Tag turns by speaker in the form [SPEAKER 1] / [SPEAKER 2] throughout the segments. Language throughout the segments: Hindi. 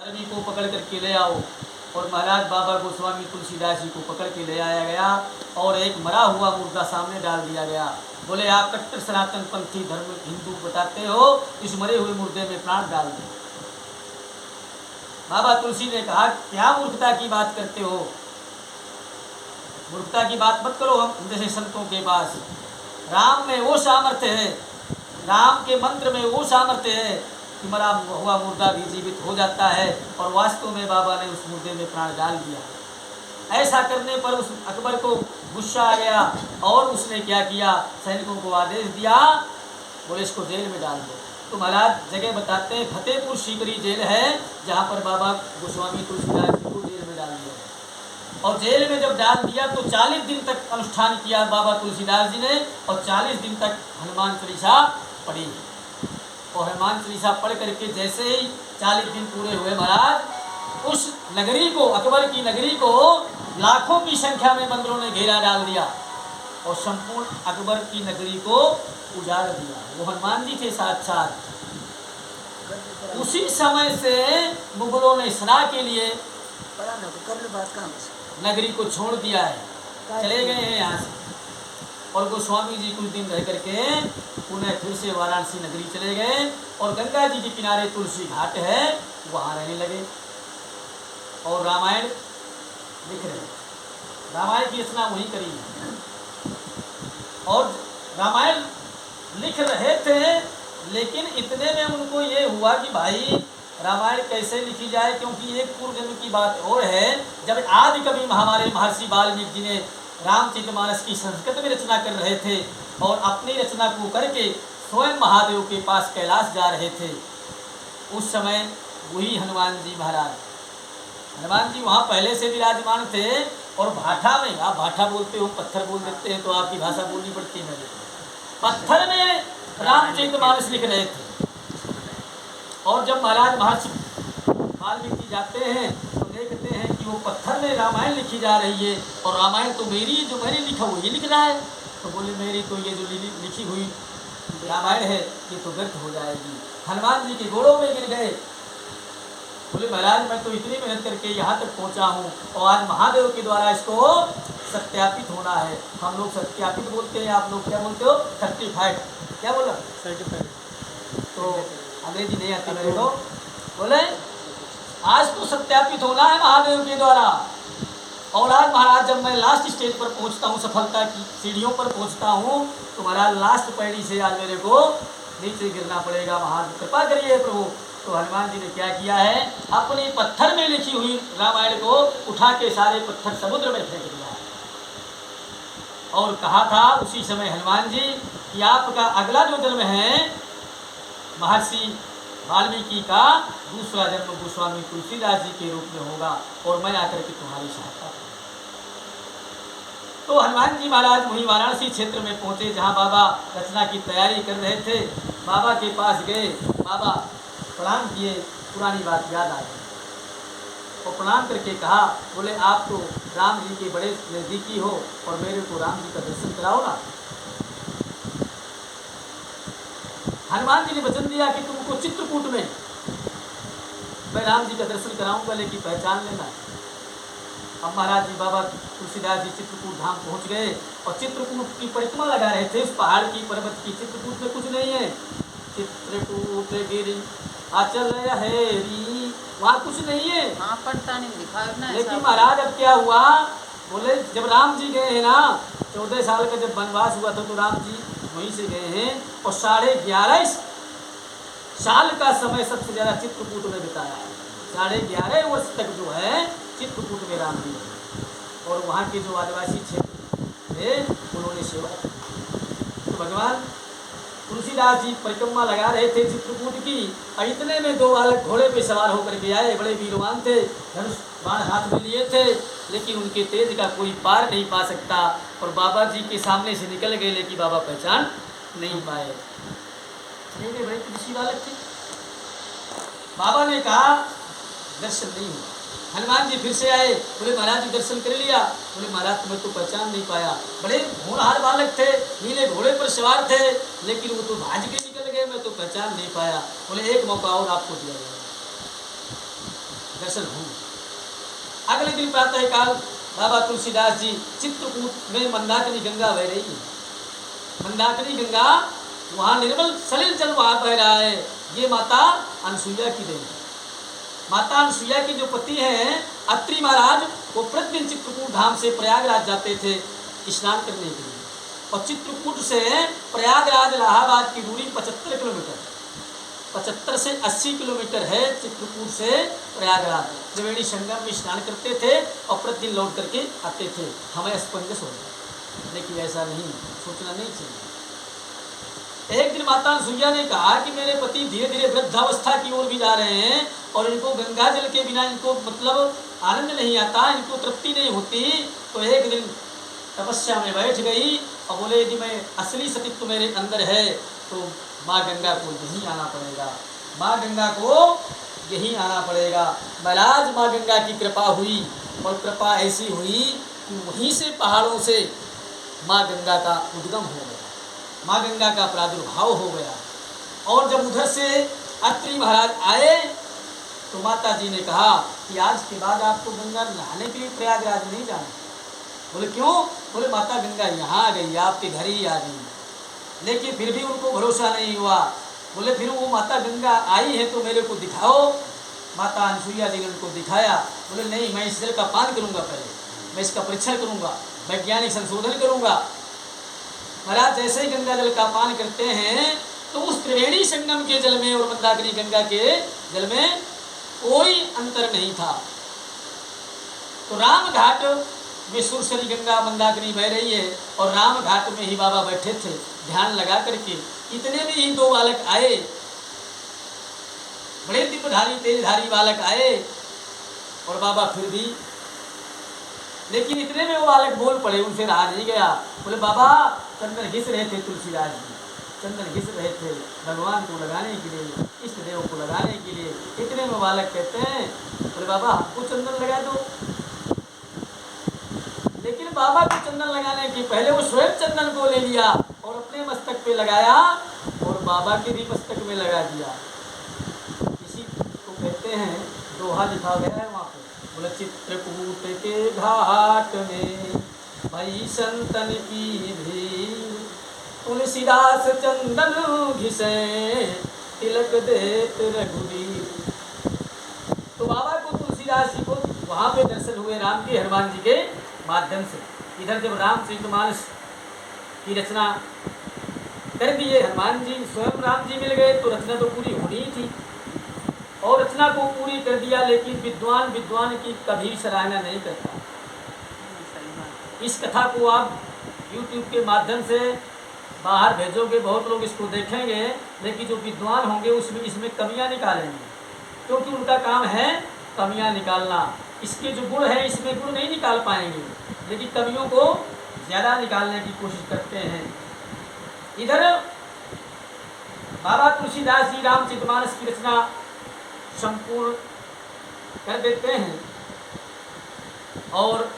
[SPEAKER 1] धर्मी को पकड़ करके ले आओ। और महाराज बाबा गोस्वामी तुलसीदास जी को पकड़ के ले आया गया और एक मरा हुआ मुर्दा सामने डाल दिया गया। बोले आप कट्टर सनातन पंथी धर्म हिंदू बताते हो, इस मरे हुए मुर्दे में प्राण डाल दो। बाबा तुलसी ने कहा क्या मूर्खता की बात करते हो, मूर्खता की बात मत करो हम जैसे संतों के पास। राम में वो सामर्थ्य है, राम के मंत्र में वो सामर्थ्य है कि मरा हुआ मुर्दा भी जीवित हो जाता है। और वास्तव में बाबा ने उस मुर्दे में प्राण डाल दिया। ऐसा करने पर उस अकबर को गुस्सा आ गया और उसने क्या किया, सैनिकों को आदेश दिया, बोले इसको जेल में डाल दो। तो महाराज जगह बताते हैं फतेहपुर सीकरी जेल है जहाँ पर बाबा गोस्वामी तुलसीदास जी को जेल में डाल दिया। और जेल में जब डाल दिया तो 40 दिन तक अनुष्ठान किया बाबा तुलसीदास जी ने और 40 दिन तक हनुमान चालीसा पढ़ी। और हनुमान चालीसा पढ़ करके जैसे ही 40 दिन पूरे हुए महाराज उस नगरी को, अकबर की नगरी को लाखों की संख्या में बंदरों ने घेरा डाल दिया और संपूर्ण अकबर की नगरी को उजाड़ दिया। वो हनुमान जी थे साक्षात। उसी समय से मुगलों ने सलाह के लिए नगरी को छोड़ दिया है, चले गए हैं यहाँ से। और गोस्वामी जी कुछ दिन रह करके पुनः फिर से वाराणसी नगरी चले गए और गंगा जी के किनारे तुलसी घाट है वहाँ रहने लगे और रामायण लिख रहे। रामायण की रचना वही करी है और रामायण लिख रहे थे, लेकिन इतने में उनको ये हुआ कि भाई रामायण कैसे लिखी जाए, क्योंकि एक पूर्व जन्म की बात और है। जब आदि कवि हमारे महर्षि वाल्मीकि जी ने रामचरितमानस की संस्कृत में रचना कर रहे थे और अपनी रचना को करके स्वयं महादेव के पास कैलाश जा रहे थे, उस समय वही हनुमान जी महाराज, हनुमान जी वहाँ पहले से विराजमान थे और भाठा में, आप भाठा बोलते हो, पत्थर बोल देते हैं तो आपकी भाषा बोलनी पड़ती है, पत्थर में रामचरितमानस लिख रहे थे। और जब महाराज महर्षि वाल्मीकि जाते हैं तो देखते हैं कि वो पत्थर में रामायण लिखी जा रही है और रामायण तो मेरी, जो मैंने लिखा वो ये लिख रहा है। तो बोले मेरी तो ये जो लिखी हुई रामायण है ये तो व्यर्थ हो जाएगी। हनुमान जी के गोड़ों में गिर गए, बोले महाराज मैं तो इतनी मेहनत करके यहाँ तक पहुँचा हूँ और आज महादेव के द्वारा इसको सत्यापित होना है। हम लोग सत्यापित बोलते हैं, आप लोग क्या बोलते हो? सर्टिफाइड। क्या बोला? सर्टिफाइड। तो अंग्रेजी नहीं आती मेरे को। बोले आज तो सत्यापित होना है महादेव के द्वारा। और आज महाराज जब मैं लास्ट स्टेज पर पहुंचता हूं, सफलता की सीढ़ियों पर पहुंचता हूं, तो महाराज लास्ट पैड़ी से आज मेरे को नीचे गिरना पड़ेगा। महाराज कृपा करिए प्रभु। तो हनुमान जी ने क्या किया है, अपनी पत्थर में लिखी हुई रामायण को उठा के सारे पत्थर समुद्र में फेंक दिया और कहा था उसी समय हनुमान जी कि आपका अगला जो जन्म है महर्षि वाल्मीकि का दूसरा जन्म गोस्वामी तुलसीदास जी के रूप में होगा और मैं आकर के तुम्हारी सहायता करूँगा। तो हनुमान जी महाराज वहीं वाराणसी क्षेत्र में पहुँचे जहाँ बाबा रचना की तैयारी कर रहे थे। बाबा के पास गए, बाबा प्रणाम किए, पुरानी बात याद आ गई और प्रणाम करके कहा, बोले आप तो राम जी के बड़े नज़दीकी हो और मेरे को राम जी का दर्शन कराओ ना। हनुमान जी ने वचन दिया कि तुमको चित्रकूट में मैं राम जी का दर्शन कराऊंगा, लेकिन पहचान लेना। अब महाराज जी बाबा तुलसीदास जी चित्रकूट धाम पहुंच गए और चित्रकूट की परिक्रमा लगा रहे थे। उस पहाड़ की, पर्वत की, चित्रकूट में कुछ नहीं है। चित्रकूट गिरी अचल हेरी, वहाँ कुछ नहीं है,
[SPEAKER 2] पढ़ता नहीं लिखा है।
[SPEAKER 1] लेकिन महाराज अब क्या हुआ, बोले जब राम जी गए हैं ना, 14 साल का जब वनवास हुआ था तो राम जी वहीं से गए हैं और 11.5 साल का समय सबसे ज़्यादा चित्रकूट में बिताया है। 11.5 वर्ष तक जो है चित्रकूट में राम जी और वहाँ के जो आदिवासी क्षेत्र थे उन्होंने सेवा की। तो भगवान तुलसीदास जी परिक्रमा लगा रहे थे चित्रकूट की और इतने में 2 बालक घोड़े पे सवार होकर के आए। बड़े वीरवान थे, धनुष बाण हाथ में लिए थे, लेकिन उनके तेज का कोई पार नहीं पा सकता और बाबा जी के सामने से निकल गए, लेकिन बाबा पहचान नहीं पाए। बड़े तेजस्वी बालक थे। बाबा ने कहा दर्शन नहीं हुआ। हनुमान जी फिर से आए, बोले महाराज जी दर्शन कर लिया। बोले महाराज तुम्हें तो पहचान नहीं पाया। बड़े होनहार बालक थे, नीले घोड़े पर सवार थे, लेकिन वो तो भाज के निकल गए, मैं तो पहचान नहीं पाया। बोले एक मौका और आपको दिया जाएगा। दर्शन होंगे। अगले दिन प्रातः काल बाबा तुलसीदास जी चित्रकूट में मंदाकिनी गंगा बह रही है। मंदाकिनी गंगा वहाँ निर्मल सलिल जल वहाँ बह रहा है। ये माता अनसुईया की देन है। माता अनसुईया के जो पति हैं अत्रि महाराज, वो प्रतिदिन चित्रकूट धाम से प्रयागराज जाते थे स्नान करने के लिए। और चित्रकूट से प्रयागराज इलाहाबाद की दूरी 75 किलोमीटर, 75 से 80 किलोमीटर है चित्रकूट से प्रयागराज। त्रिवेणी संगम में स्नान करते थे और प्रतिदिन लौट करके आते थे। हमें असमंजस हो गया, लेकिन ऐसा नहीं, सोचना नहीं चाहिए। एक दिन माता अनसुईया ने कहा कि मेरे पति धीरे धीरे वृद्धावस्था की ओर भी जा रहे हैं और इनको गंगा जल के बिना इनको मतलब आनंद नहीं आता, इनको तृप्ति नहीं होती। तो एक दिन तपस्या में बैठ गई और बोले यदि मैं असली सतीत्व मेरे अंदर है तो माँ गंगा को यहीं आना पड़ेगा, माँ गंगा को यहीं आना पड़ेगा। महाराज माँ गंगा की कृपा हुई और कृपा ऐसी हुई कि वहीं से पहाड़ों से माँ गंगा का उद्गम हो गया, माँ गंगा का प्रादुर्भाव हो गया। और जब उधर से अत्रि महाराज आए तो माता जी ने कहा कि आज के बाद आपको गंगा नहाने के लिए प्रयागराज नहीं जाना। बोले क्यों? बोले माता गंगा यहाँ आ गई, आपके घर ही आ गई। लेकिन फिर भी उनको भरोसा नहीं हुआ। बोले फिर वो माता गंगा आई है तो मेरे को दिखाओ। माता अनसुईया जी ने उनको दिखाया। बोले नहीं, मैं इस जल का पान करूँगा, पहले मैं इसका परीक्षण करूँगा, वैज्ञानिक संशोधन करूँगा। महाराज जैसे ही गंगा जल का पान करते हैं तो उस त्रिवेणी संगम के जल में और मंदाकिनी गंगा के जल में कोई अंतर नहीं था। तो राम घाट में सुरसरी गंगा मंदाकिनी बह रही है और राम घाट में ही बाबा बैठे थे ध्यान लगा करके। इतने में ही दो बालक आए, बड़े दिव्यधारी तेजधारी बालक आए और बाबा फिर भी, लेकिन इतने में वो बालक बोल पड़े, उनसे रहा नहीं गया। बोले बाबा चंदन घिस रहे थे तुलसीदास जी, चंदन घिस रहे थे भगवान को लगाने के लिए, इष्ट देव को लगाने के लिए। इतने में बालक कहते हैं बोले बाबा हमको चंदन लगा दो। लेकिन बाबा को चंदन लगाने के पहले वो स्वयं चंदन को ले लिया और अपने मस्तक पे लगाया और बाबा के भी मस्तक में लगा दिया। इसी को कहते हैं, दोहा लिखा गया है वहाँ पे। बोले चित्रकूट के घाट में भई संतन की भीड़, तुलसीदास चंदन घिसे तिलक देत रघुवीर। तो बाबा को तुलसीदास जी को वहाँ पे दर्शन हुए राम जी हनुमान जी के माध्यम से। इधर जब रामचरितमानस की रचना कर दिए, हनुमान जी स्वयं राम जी मिल गए तो रचना तो पूरी होनी ही थी और रचना को पूरी कर दिया। लेकिन विद्वान विद्वान की कभी सराहना नहीं करता। इस कथा को आप YouTube के माध्यम से बाहर भेजोगे, बहुत लोग इसको देखेंगे, लेकिन जो विद्वान होंगे उसमें इसमें कमियां निकालेंगे, क्योंकि उनका काम है कमियां निकालना। इसके जो गुण है इसमें गुण नहीं निकाल पाएंगे, लेकिन कमियों को ज़्यादा निकालने की कोशिश करते हैं। इधर बाबा तुलसीदास जी रामचरितमानस की रचना संपूर्ण कर देते हैं और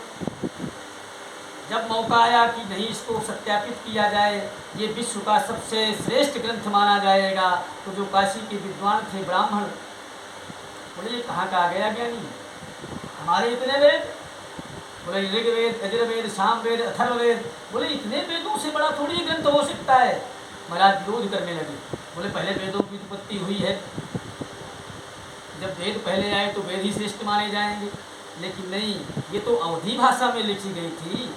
[SPEAKER 1] जब मौका आया कि नहीं इसको सत्यापित किया जाए, ये विश्व का सबसे श्रेष्ठ ग्रंथ माना जाएगा, तो जो काशी के विद्वान थे ब्राह्मण बोले ये कहाँ का आ गया ज्ञानी, हमारे इतने वेद, बोले ऋग्वेद यजुर्वेद सामवेद अथर्ववेद, बोले इतने वेदों से बड़ा थोड़ी ग्रंथ हो सकता है। महाराज विरोध करने लगे। बोले पहले वेदों की उत्पत्ति हुई है, जब वेद पहले आए तो वेद ही श्रेष्ठ माने जाएंगे, लेकिन नहीं, ये तो अवधी भाषा में लिखी गई थी,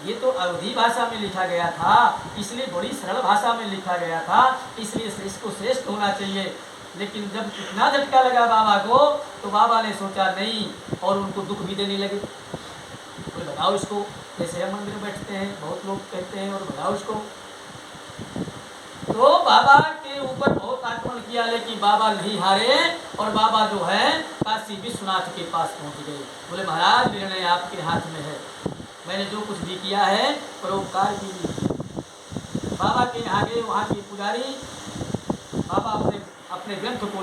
[SPEAKER 1] ये तो अवधी भाषा में लिखा गया था, इसलिए बड़ी सरल भाषा में लिखा गया था, इसलिए इसको श्रेष्ठ होना चाहिए। लेकिन जब इतना झटका लगा बाबा को तो बाबा ने सोचा नहीं और उनको दुख भी देने लगे। बोले बताओ इसको, जैसे हम मंदिर में बैठते हैं बहुत लोग कहते हैं और बताओ इसको। तो बाबा के ऊपर बहुत आक्रमण किया, लेकिन बाबा नहीं हारे और बाबा जो है काशी विश्वनाथ के पास पहुंच गए। बोले महाराज निर्णय आपके हाथ में है, मैंने जो कुछ भी किया है परोपकार कीजिए। बाबा के यहाँ गए, वहाँ के पुजारी बाबा अपने ग्रंथ को